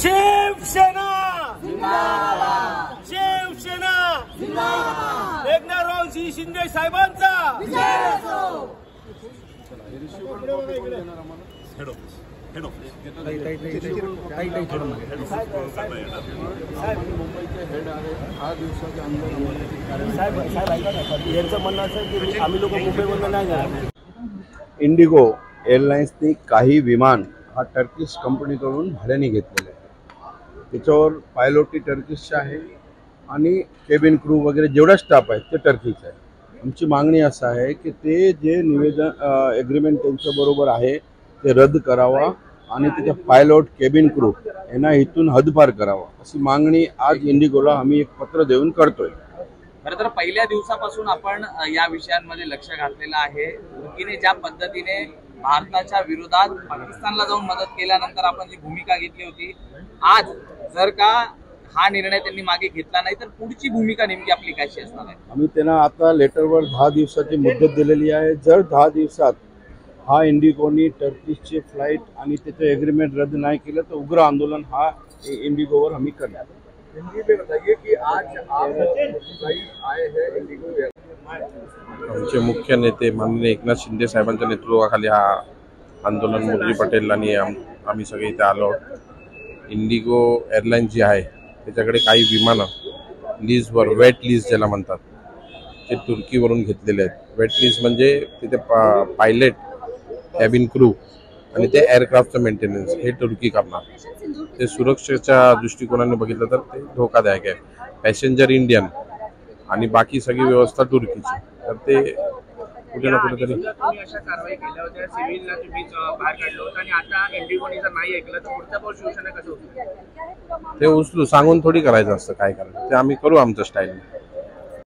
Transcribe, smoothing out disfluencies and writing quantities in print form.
शिवसेना शिवसेना एकनाथरावजी शिंदे साहेबांचा इंडिगो एअरलाइन्सनी काही विमान हा टर्किश कंपनीकडून भाड्याने घेतलेले आहे। त्याच्यावर पायलटही टर्किशचे आहे आणि केबिन क्रू वगैरे जेवढा स्टाफ आहे ते टर्किश आहे। आमची मागणी असं आहे की ते जे निवेदन एग्रीमेंट त्यांच्याबरोबर आहे ते रद्द करावा आणि त्याच्या पायलट केबिन क्रू यांना इथून हद्दपार करावा अशी मागणी आज इंडिगोला आम्ही एक पत्र देऊन करतोय। खरं तर पहिल्या दिवसापासून आपण या विषयांमध्ये लक्ष घातलेलं आहे। तुर्कीने ज्या पद्धतीने भारताच्या विरोधात पाकिस्तानला जाऊन मदत केल्यानंतर आपण जी भूमिका घेतली होती, आज जर का हा निर्णय त्यांनी मागे घेतला नाही तर पुढची भूमिका नेमकी आपली कशी असणार आहे? आम्ही त्यांना आता लेटरवर 10 दिवसाची मुदत दिलेली आहे। जर 10 दिवसात हा इंडिगोनी टर्किशचे फ्लाइट आणि त्याचे एग्रीमेंट रद्द नाही केलं तर उग्र आंदोलन हा इंडिगोवर आम्ही करणार। आमचे मुख्य नेते माननीय एकनाथ शिंदे साहेबांच्या नेतृत्वाखाली हा आंदोलन मुरली पटेल आणि आम्ही सगळे इथे आलो। इंडिगो एअरलाईन जी आहे त्याच्याकडे काही विमानं लीजवर वेट लीज ज्याला म्हणतात ते तुर्कीवरून घेतलेले आहेत। वेट लीज म्हणजे तिथे पायलट कॅबिन क्रू आणि ते एअरक्राफ्टचं मेंटेनन्स हे तुर्की करणार। ते सुरक्षेच्या दृष्टिकोनाने बघितलं तर ते धोकादायक आहे। पॅसेंजर इंडियन आणि बाकी सगळी व्यवस्था तुर्कीची, तर ते कुठे ना कुठेतरी अशा कारवाई केल्या होत्या, सिव्हिलला तुम्ही बाहेर काढलं होतं आणि आता इंडिगोने जर नाही ऐकलं तर पुढचा पाऊल शिवसेना कसं होतं? ते उचलू सांगून थोडी करायचं असतं, काय करायचं ते आम्ही करू आमच्या स्टाईलने।